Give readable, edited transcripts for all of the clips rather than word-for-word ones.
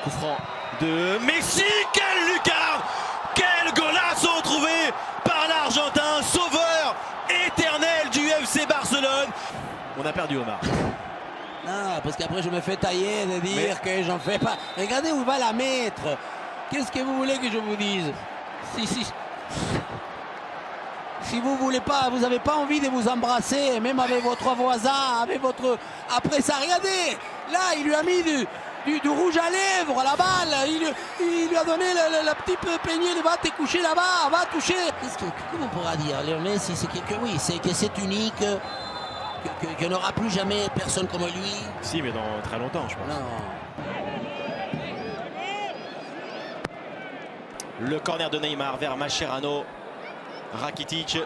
Coup franc de Messi, quelle lucarne! Quel golasso trouvé par l'Argentin, sauveur éternel du FC Barcelone. On a perdu Omar. Non, parce qu'après je me fais tailler de dire que j'en fais pas. Regardez où va la mettre. Qu'est-ce que vous voulez que je vous dise? Si vous voulez pas, vous n'avez pas envie de vous embrasser, même avec votre voisin, avec votre... Après ça, regardez, là, il lui a mis du rouge à lèvres, la balle, il lui a donné la petite peignée, va te coucher là-bas, va toucher. Comment on pourra dire, Léo Messi, c'est que c'est unique, qu'il n'y aura plus jamais personne comme lui. Si, mais dans très longtemps, je pense. Non. Le corner de Neymar vers Mascherano. Rakitic.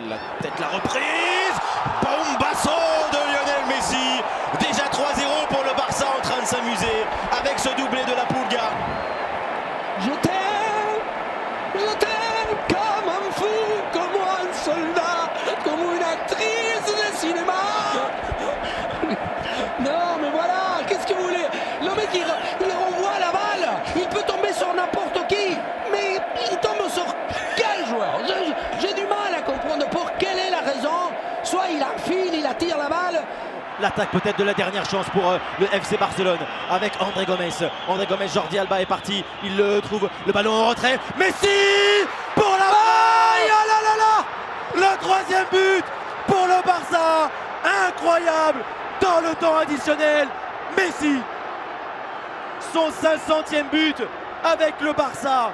La tête, la reprise. Bombasso de Lionel Messi. Déjà 3-0 pour le Barça en train de s'amuser avec ce doublé de la Pulga. Je t'aime comme un fou, comme un soldat, comme une actrice de cinéma. Non, mais voilà, qu'est-ce que vous voulez? Le mec, il renvoie la balle, il peut tomber sur n'importe qui, mais il tombe sur quel joueur? J'ai du mal à comprendre pour quelle est la raison. Soit il enfile, il attire la balle. L'attaque peut-être de la dernière chance pour le FC Barcelone avec André Gomes. André Gomes, Jordi Alba est parti. Il le trouve, le ballon en retrait. Messi pour la balle. Oh là là là, le troisième but pour le Barça. Incroyable dans le temps additionnel. Messi, son 500e but avec le Barça.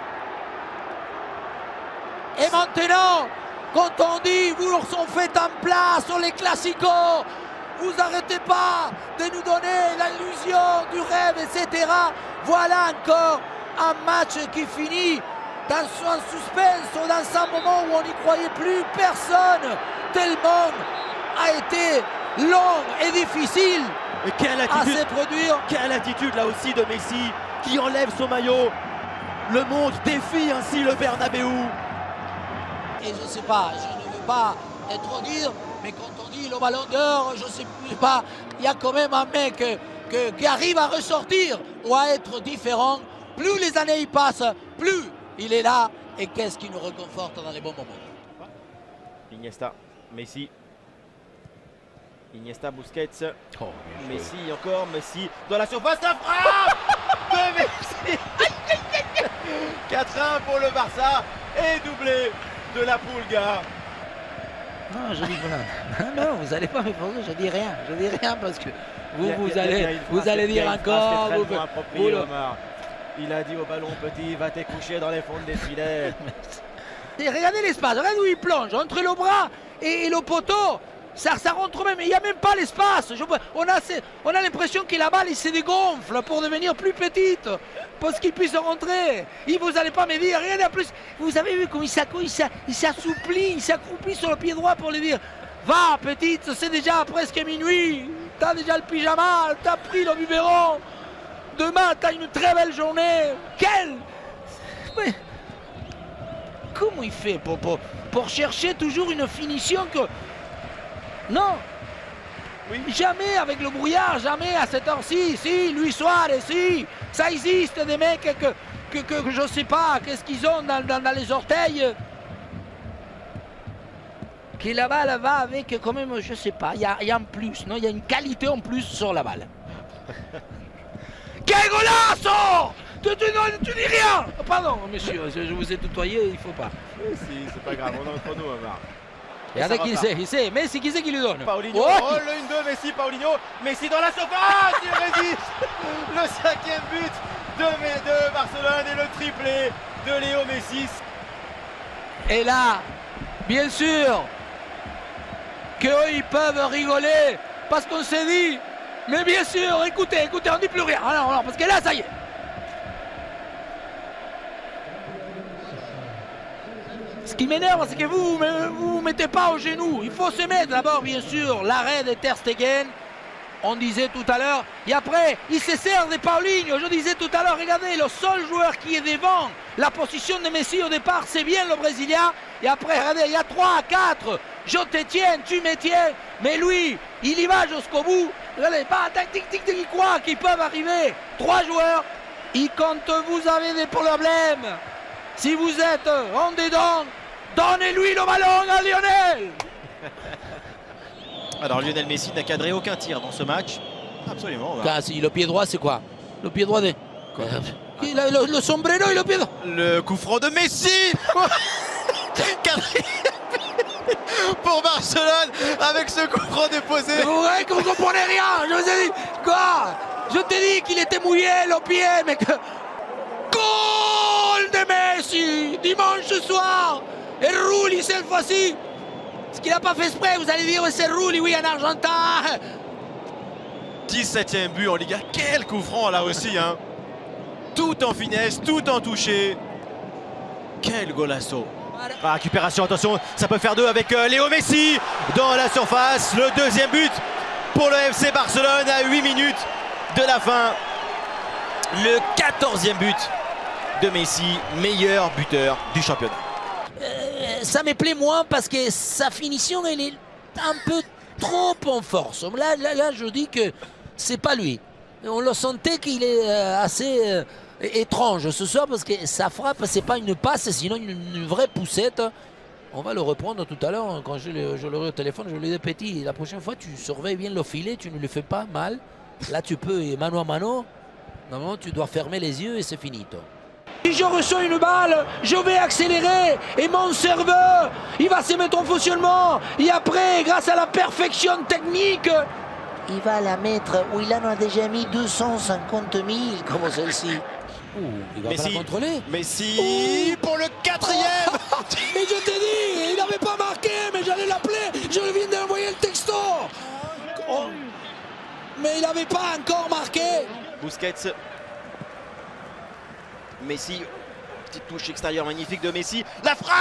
Et maintenant, quand on dit vous leur sont fait en place sur les classicos, vous n'arrêtez pas de nous donner l'illusion du rêve, etc. Voilà encore un match qui finit dans un suspense, dans un moment où on n'y croyait plus personne. Tellement a été long et difficile et quelle à attitude, se produire. Quelle attitude là aussi de Messi qui enlève son maillot. Le monde défie ainsi le Bernabéu. Et je ne sais pas, je ne veux pas trop dire, mais quand on dit le ballon d'or, je ne sais pas, il y a quand même un mec qui arrive à ressortir ou à être différent. Plus les années y passent, plus il est là. Et qu'est-ce qui nous réconforte dans les bons moments? Iniesta, Messi. Iniesta, Busquets. Oh, Messi encore, Messi dans la surface, la frappe de Messi. 4-1 pour le Barça et doublé de la Pulga. Non, je dis voilà. Non, vous n'allez pas me poser, je dis rien parce que vous allez dire encore. Omar. Il a dit au ballon petit, va te coucher dans les fonds des filets. Et regardez l'espace, regardez où il plonge, entre le bras et le poteau. Ça rentre même, il n'y a même pas l'espace. On a l'impression que la balle il se dégonfle pour devenir plus petite, parce qu'il puisse rentrer. Et vous n'allez pas me dire, regardez en plus, vous avez vu comment il s'assouplit, il s'accroupit sur le pied droit pour lui dire, va petite, c'est déjà presque minuit, t'as déjà le pyjama, t'as pris le biberon, demain t'as une très belle journée. Mais comment il fait pour chercher toujours une finition que... Non, oui. Jamais avec le brouillard, jamais à cette heure-ci. Si, Luis Suarez, si, ça existe des mecs que je sais pas, qu'est-ce qu'ils ont dans les orteils. Que la balle va avec quand même, je sais pas, il y a un plus, non, il y a une qualité en plus sur la balle. Quel golasso! Tu dis rien! Pardon, monsieur, je vous ai tutoyé, il faut pas. Oui, si, c'est pas grave, on est entre nous, Omar. Regardez qui c'est, Messi, qui c'est qui lui donne? Paulinho, oh, le 1-2, Messi, Paulinho, Messi dans la surface, il résiste. Le 5e but de Barcelone et le triplé de Léo Messi. Et là, bien sûr, qu'eux ils peuvent rigoler, parce qu'on s'est dit, mais bien sûr, écoutez, on dit plus rien, alors, parce que là, ça y est. Ce qui m'énerve, c'est que vous mettez pas au genou. Il faut se mettre d'abord, bien sûr, l'arrêt de Ter Stegen. On disait tout à l'heure. Et après, il se sert de Paulinho. Je disais tout à l'heure, regardez, le seul joueur qui est devant la position de Messi au départ, c'est bien le Brésilien. Et après, regardez, il y a 3 à 4. Je te tiens, tu me tiens. Mais lui, il y va jusqu'au bout. Regardez, pas tac, tic, tic, tic, ils croient qu'ils peuvent arriver. 3 joueurs. Et quand vous avez des problèmes, si vous êtes en dedans, donnez-lui le ballon à Lionel. Alors Lionel Messi n'a cadré aucun tir dans ce match. Absolument. Voilà. Ah, si, le pied droit, c'est quoi? Le pied droit de... Le sombrero et le pied droit. Le coup franc de Messi. Pour Barcelone avec ce coup franc déposé. Vous voyez que vous comprenez rien. Je vous ai dit quoi? Je t'ai dit qu'il était mouillé le pied, mais que... Goal de Messi dimanche soir. Et Rulli cette fois-ci. Ce qu'il n'a pas fait exprès, vous allez dire c'est Rulli, oui, en Argentin. 17e but en Liga. Quel coup franc là aussi, hein. Tout en finesse, tout en touché. Quel golasso. Ah, récupération, attention, ça peut faire 2 avec Léo Messi dans la surface. Le 2e but pour le FC Barcelone à 8 minutes de la fin. Le 14e but de Messi, meilleur buteur du championnat. Ça me plaît moins parce que sa finition, elle est un peu trop en force. Là, je dis que c'est pas lui. On le sentait qu'il est assez étrange ce soir parce que sa frappe, c'est pas une passe, sinon une vraie poussette. On va le reprendre tout à l'heure. Quand je l'aurai au téléphone, je lui dis petit, la prochaine fois, tu surveilles bien le filet, tu ne le fais pas mal. Là, tu peux, mano à mano. Normalement, tu dois fermer les yeux et c'est fini. Si je reçois une balle, je vais accélérer et mon serveur, il va se mettre en fonctionnement. Et après, grâce à la perfection technique, il va la mettre où il en a déjà mis 250 000 comme celle-ci. Il va pas la contrôler. Messi pour le 4e. Mais je t'ai dit, il n'avait pas marqué, mais j'allais l'appeler. Je viens d'envoyer le texto. Oh. Mais il n'avait pas encore marqué. Busquets. Messi, petite touche extérieure magnifique de Messi. La frappe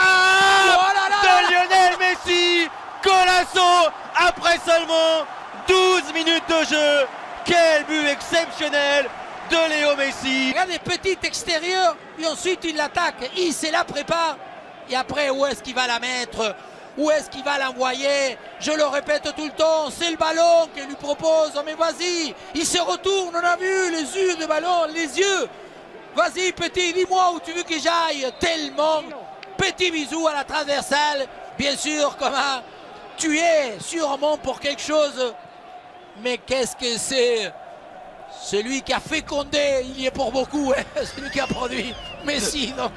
de Lionel Messi. Golasso après seulement 12 minutes de jeu. Quel but exceptionnel de Léo Messi. Regardez, petit extérieur, et ensuite il l'attaque, il se la prépare. Et après, où est-ce qu'il va la mettre? Où est-ce qu'il va l'envoyer? Je le répète tout le temps, c'est le ballon qu'il lui propose. Mais vas-y, il se retourne, on a vu les yeux de ballon, les yeux. Vas-y petit, dis-moi où tu veux que j'aille. Tellement. Petit bisou à la transversale. Bien sûr, comment tu es sûrement pour quelque chose. Mais qu'est-ce que c'est? Celui qui a fécondé, il y est pour beaucoup. Hein. Celui qui a produit Messi. Donc...